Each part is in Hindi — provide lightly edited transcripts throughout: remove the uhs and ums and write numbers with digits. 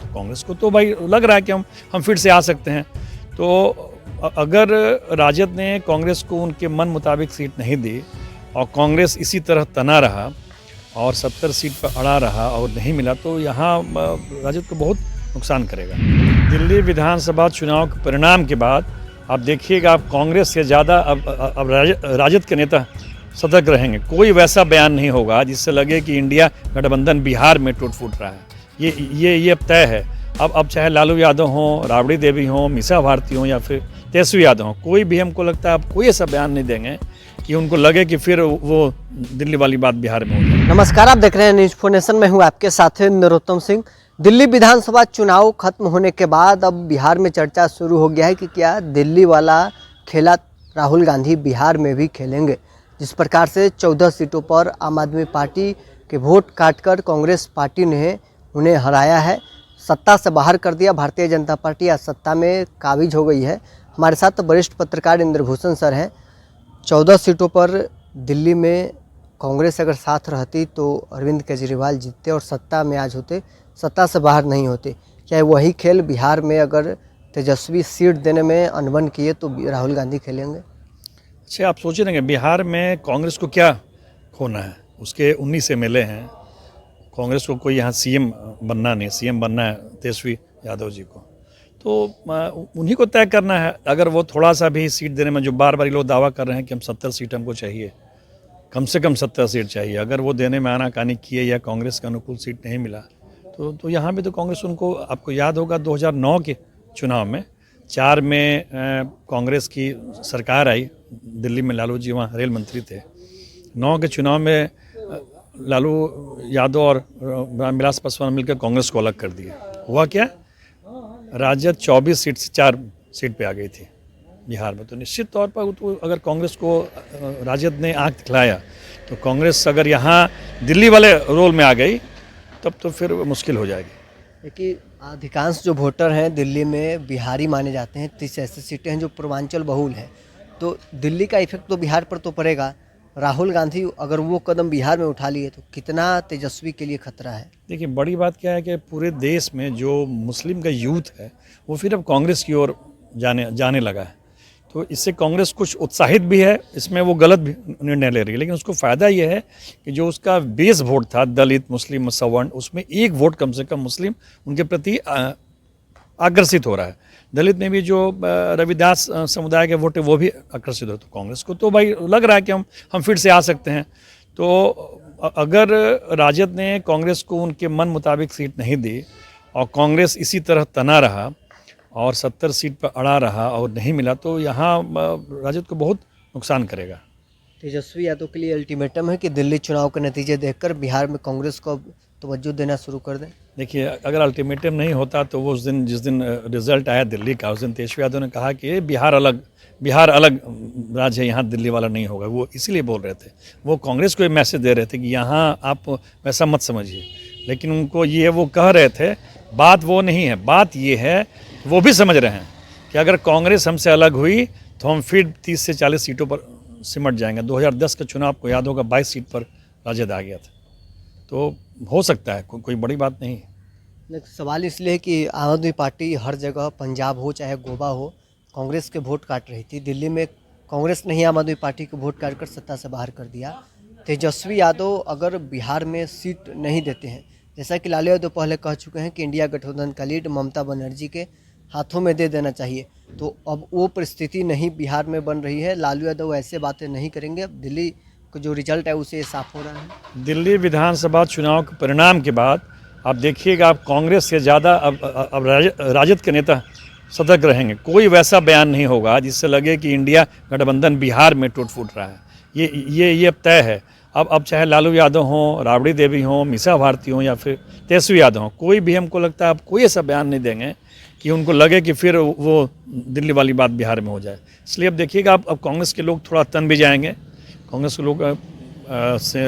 कांग्रेस को, तो भाई लग रहा है कि हम फिर से आ सकते हैं। तो अगर राजद ने कांग्रेस को उनके मन मुताबिक सीट नहीं दी और कांग्रेस इसी तरह तना रहा और 70 सीट पर अड़ा रहा और नहीं मिला, तो यहाँ राजद को बहुत नुकसान करेगा। दिल्ली विधानसभा चुनाव के परिणाम के बाद आप देखिएगा, आप कांग्रेस से ज़्यादा अब राजद के नेता सतर्क रहेंगे। कोई वैसा बयान नहीं होगा जिससे लगे कि इंडिया गठबंधन बिहार में टूट फूट रहा है। ये अब तय है। अब चाहे लालू यादव हों, राबड़ी देवी हों, मीसा भारती हों या फिर तेजस्वी यादव हों, कोई भी हमको लगता है अब कोई ऐसा बयान नहीं देंगे कि उनको लगे कि फिर वो दिल्ली वाली बात बिहार में हो जाए। नमस्कार, आप देख रहे हैं न्यूज़ 4 नेशन में हूँ आपके साथ नरोत्तम सिंह। दिल्ली विधानसभा चुनाव खत्म होने के बाद अब बिहार में चर्चा शुरू हो गया है कि क्या दिल्ली वाला खेला राहुल गांधी बिहार में भी खेलेंगे। जिस प्रकार से 14 सीटों पर आम आदमी पार्टी के वोट काटकर कांग्रेस पार्टी ने उन्हें हराया है, सत्ता से बाहर कर दिया। भारतीय जनता पार्टी आज सत्ता में काबिज हो गई है। हमारे साथ वरिष्ठ पत्रकार इंद्रभूषण सर हैं। 14 सीटों पर दिल्ली में कांग्रेस अगर साथ रहती तो अरविंद केजरीवाल जीतते और सत्ता में आज होते, सत्ता से बाहर नहीं होते। क्या वही खेल बिहार में अगर तेजस्वी सीट देने में अनबन किए तो राहुल गांधी खेलेंगे? अच्छा, आप सोच रहे हैं बिहार में कांग्रेस को क्या खोना है? उसके 19 MLA हैं। कांग्रेस को कोई यहाँ सीएम बनना नहीं, सीएम बनना है तेजस्वी यादव जी को, तो उन्हीं को तय करना है। अगर वो थोड़ा सा भी सीट देने में, जो बार बार लोग दावा कर रहे हैं कि हम 70 सीट हमको चाहिए, कम से कम 70 सीट चाहिए, अगर वो देने में आनाकानी किए या कांग्रेस के अनुकूल सीट नहीं मिला तो यहाँ भी तो कांग्रेस उनको, आपको याद होगा 2009 के चुनाव में 4 में कांग्रेस की सरकार आई दिल्ली में, लालू जी वहाँ रेल मंत्री थे। 9 के चुनाव में लालू यादव और रामविलास पासवान मिलकर कांग्रेस को अलग कर दिया। हुआ क्या, राजद 24 सीट से 4 सीट पे आ गई थी बिहार में। तो निश्चित तौर पर तो अगर कांग्रेस को राजद ने आंख दिखलाया तो कांग्रेस अगर यहाँ दिल्ली वाले रोल में आ गई तब तो फिर मुश्किल हो जाएगी। देखिए, अधिकांश जो वोटर हैं दिल्ली में बिहारी माने जाते हैं। 30 ऐसी सीटें हैं जो पूर्वांचल बहुल हैं, तो दिल्ली का इफेक्ट तो बिहार पर तो पड़ेगा। राहुल गांधी अगर वो कदम बिहार में उठा लिए तो कितना तेजस्वी के लिए खतरा है? देखिए, बड़ी बात क्या है कि पूरे देश में जो मुस्लिम का यूथ है वो फिर अब कांग्रेस की ओर जाने लगा है। तो इससे कांग्रेस कुछ उत्साहित भी है, इसमें वो गलत भी निर्णय ले रही है, लेकिन उसको फ़ायदा ये है कि जो उसका बेस वोट था दलित, मुस्लिम, सवर्ण, उसमें एक वोट कम से कम मुस्लिम उनके प्रति आकर्षित हो रहा है। दलित में भी जो रविदास समुदाय के वोट है वो भी आकर्षित हो तो कांग्रेस को, तो भाई लग रहा है कि हम फिर से आ सकते हैं। तो अगर राजद ने कांग्रेस को उनके मन मुताबिक सीट नहीं दी और कांग्रेस इसी तरह तना रहा और 70 सीट पर अड़ा रहा और नहीं मिला, तो यहाँ राजद को बहुत नुकसान करेगा। तेजस्वी यादव के लिए अल्टीमेटम है कि दिल्ली चुनाव के नतीजे देखकर बिहार में कांग्रेस को तवज्जो देना शुरू कर दें। देखिए, अगर अल्टीमेटम नहीं होता तो वो जिस दिन रिजल्ट आया दिल्ली का, उस दिन तेजस्वी यादव ने कहा कि बिहार अलग राज्य है, यहाँ दिल्ली वाला नहीं होगा। वो इसीलिए बोल रहे थे, वो कांग्रेस को ये मैसेज दे रहे थे कि यहाँ आप वैसा मत समझिए। लेकिन उनको वो कह रहे थे, बात वो नहीं है, बात ये है, वो भी समझ रहे हैं कि अगर कांग्रेस हमसे अलग हुई तो हम फिर 30 से 40 सीटों पर सिमट जाएंगे। 2010 का चुनाव आपको याद होगा, 22 सीट पर राजद आ गया था। तो हो सकता है, कोई बड़ी बात नहीं है। सवाल इसलिए है कि आम आदमी पार्टी हर जगह, पंजाब हो चाहे गोवा हो, कांग्रेस के वोट काट रही थी। दिल्ली में कांग्रेस ने ही आम आदमी पार्टी के वोट काट कर सत्ता से बाहर कर दिया। तेजस्वी यादव अगर बिहार में सीट नहीं देते हैं, जैसा कि लालू यादव पहले कह चुके हैं कि इंडिया गठबंधन का लीड ममता बनर्जी के हाथों में दे देना चाहिए, तो अब वो परिस्थिति नहीं बिहार में बन रही है। लालू यादव ऐसे बातें नहीं करेंगे। अब दिल्ली का जो रिजल्ट है उसे साफ हो रहा है। दिल्ली विधानसभा चुनाव के परिणाम के बाद आप देखिएगा, आप कांग्रेस से ज़्यादा अब राजद के नेता सतर्क रहेंगे। कोई वैसा बयान नहीं होगा जिससे लगे कि इंडिया गठबंधन बिहार में टूट फूट रहा है। ये अब तय है। अब चाहे लालू यादव हों, राबड़ी देवी हों, मीसा भारती हों या फिर तेजस्वी यादव हों, कोई भी हमको लगता है अब कोई ऐसा बयान नहीं देंगे कि उनको लगे कि फिर वो दिल्ली वाली बात बिहार में हो जाए। इसलिए अब देखिएगा, अब कांग्रेस के लोग थोड़ा तन भी जाएंगे। कांग्रेस के लोग से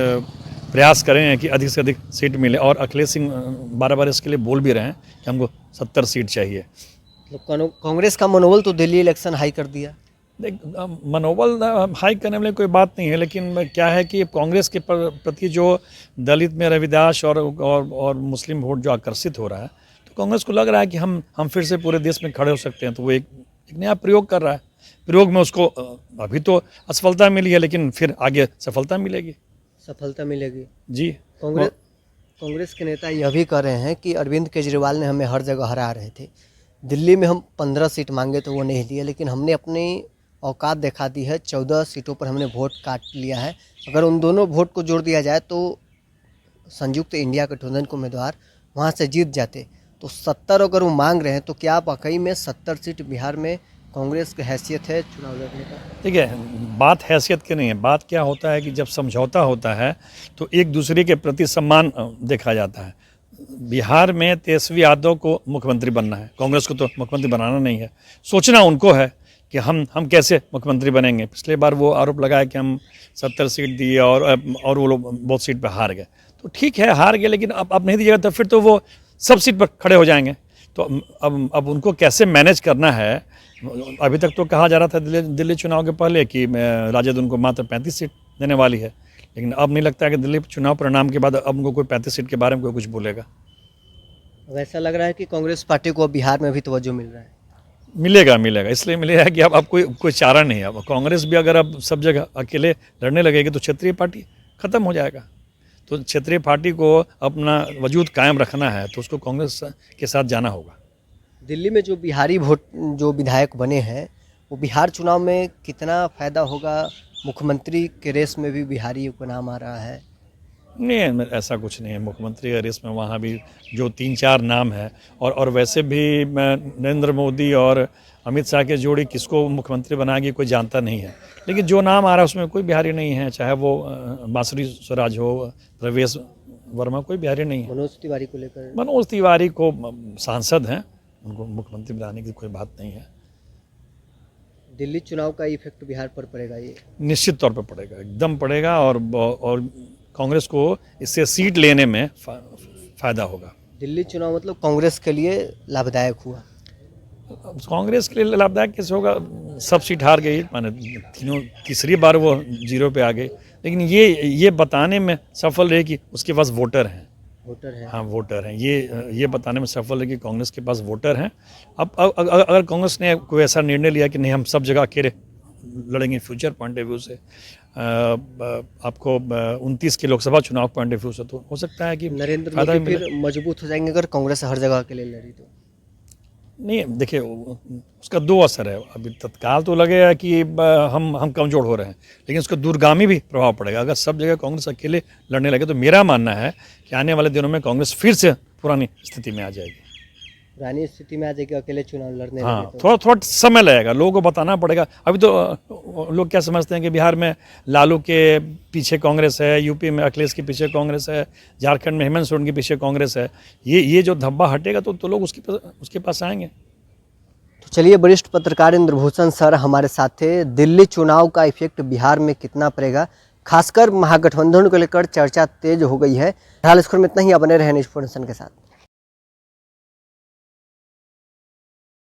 प्रयास करें कि अधिक से अधिक सीट मिले, और अखिलेश सिंह बार इसके लिए बोल भी रहे हैं कि हमको 70 सीट चाहिए। कांग्रेस का मनोबल तो दिल्ली इलेक्शन हाई कर दिया। देख, मनोबल हाई करने वाली कोई बात नहीं है, लेकिन क्या है कि कांग्रेस के प्रति जो दलित में रविदास और मुस्लिम वोट जो आकर्षित हो रहा है, तो कांग्रेस को लग रहा है कि हम फिर से पूरे देश में खड़े हो सकते हैं, तो वो एक नया प्रयोग कर रहा है। प्रयोग में उसको अभी तो असफलता मिली है, लेकिन फिर आगे सफलता मिलेगी। सफलता मिलेगी जी। कांग्रेस के नेता यह भी कह रहे हैं कि अरविंद केजरीवाल ने हमें हर जगह हरा रहे थे। दिल्ली में हम 15 सीट मांगे तो वो नहीं लिए, लेकिन हमने अपनी औकात दिखा दी है। 14 सीटों पर हमने वोट काट लिया है। अगर उन दोनों वोट को जोड़ दिया जाए तो संयुक्त इंडिया गठबंधन के उम्मीदवार वहाँ से जीत जाते। तो 70 अगर वो मांग रहे हैं तो क्या वाकई में 70 सीट बिहार में कांग्रेस की हैसियत है चुनाव लड़ने का? देखिए, बात हैसियत की नहीं है। बात क्या होता है कि जब समझौता होता है तो एक दूसरे के प्रति सम्मान देखा जाता है। बिहार में तेजस्वी यादव को मुख्यमंत्री बनना है, कांग्रेस को तो मुख्यमंत्री बनाना नहीं है। सोचना उनको है कि हम कैसे मुख्यमंत्री बनेंगे। पिछले बार वो आरोप लगाया कि हम 70 सीट दिए और वो लोग बहुत सीट पर हार गए। तो ठीक है, हार गए, लेकिन अब नहीं दीजिएगा तो फिर तो वो सब सीट पर खड़े हो जाएंगे। तो अब उनको कैसे मैनेज करना है। अभी तक तो कहा जा रहा था दिल्ली चुनाव के पहले कि राजद उनको मात्र 35 सीट देने वाली है, लेकिन अब नहीं लगता है कि दिल्ली चुनाव परिणाम के बाद अब उनको कोई 35 सीट के बारे में कोई कुछ बोलेगा। वैसा लग रहा है कि कांग्रेस पार्टी को बिहार में भी तवज्जो मिल रहा है। मिलेगा, इसलिए मिलेगा कि अब कोई चारा नहीं है। अब कांग्रेस भी अगर अब सब जगह अकेले लड़ने लगेगी तो क्षेत्रीय पार्टी खत्म हो जाएगा। तो क्षेत्रीय पार्टी को अपना वजूद कायम रखना है तो उसको कांग्रेस के साथ जाना होगा। दिल्ली में जो बिहारी जो विधायक बने हैं वो बिहार चुनाव में कितना फ़ायदा होगा? मुख्यमंत्री के रेस में भी बिहारियों का नाम आ रहा है। नहीं, ऐसा कुछ नहीं है। मुख्यमंत्री के रेस में वहाँ भी जो 3-4 नाम है, और वैसे भी नरेंद्र मोदी और अमित शाह की जोड़ी किसको मुख्यमंत्री बनाएगी कोई जानता नहीं है। लेकिन जो नाम आ रहा है उसमें कोई बिहारी नहीं है, चाहे वो बांसुरी स्वराज हो, प्रवेश वर्मा, कोई बिहारी नहीं है। मनोज तिवारी को सांसद हैं, उनको मुख्यमंत्री बनाने की कोई बात नहीं है। दिल्ली चुनाव का इफेक्ट बिहार पर पड़ेगा? ये निश्चित तौर पर पड़ेगा, एकदम पड़ेगा, और कांग्रेस को इससे सीट लेने में फ़ायदा होगा। दिल्ली चुनाव मतलब कांग्रेस के लिए लाभदायक हुआ? कांग्रेस के लिए लाभदायक कैसे होगा? सब सीट हार गई, माने तीसरी बार वो 0 पे आ गई, लेकिन ये बताने में सफल रहे कि उसके पास वोटर हैं। हाँ, वोटर हैं। ये बताने में सफल है कि कांग्रेस के पास वोटर हैं। अब अगर कांग्रेस ने कोई ऐसा निर्णय लिया कि नहीं हम सब जगह अकेले लड़ेंगे फ्यूचर पॉइंट ऑफ व्यू से, आपको 29 के लोकसभा चुनाव पॉइंट ऑफ व्यू से, तो हो सकता है कि नरेंद्र मोदी फिर मजबूत हो जाएंगे अगर कांग्रेस हर जगह के लिए लड़ी तो? नहीं, देखिए, उसका 2 असर है। अभी तत्काल तो लगेगा कि हम कमज़ोर हो रहे हैं, लेकिन उसका दूरगामी भी प्रभाव पड़ेगा। अगर सब जगह कांग्रेस अकेले लड़ने लगे तो मेरा मानना है कि आने वाले दिनों में कांग्रेस फिर से पुरानी स्थिति में आ जाएगी। पुरानी स्थिति में आ जाएगी अकेले चुनाव लड़ने हाँ, लगे तो? थोड़ा समय लगेगा, लोगों को बताना पड़ेगा। अभी तो लोग क्या समझते हैं कि बिहार में लालू के पीछे कांग्रेस है, यूपी में अखिलेश के पीछे कांग्रेस है, झारखंड में हेमंत सोरेन के पीछे कांग्रेस है। ये जो धब्बा हटेगा तो लोग उसके पास आएंगे। तो चलिए, वरिष्ठ पत्रकार इंद्रभूषण सर हमारे साथ थे। दिल्ली चुनाव का इफेक्ट बिहार में कितना पड़ेगा, खासकर महागठबंधन को लेकर चर्चा तेज हो गई है। फिलहाल इस खबर में इतना ही। आप बने रहे न्यूज़ 4 नेशन के साथ।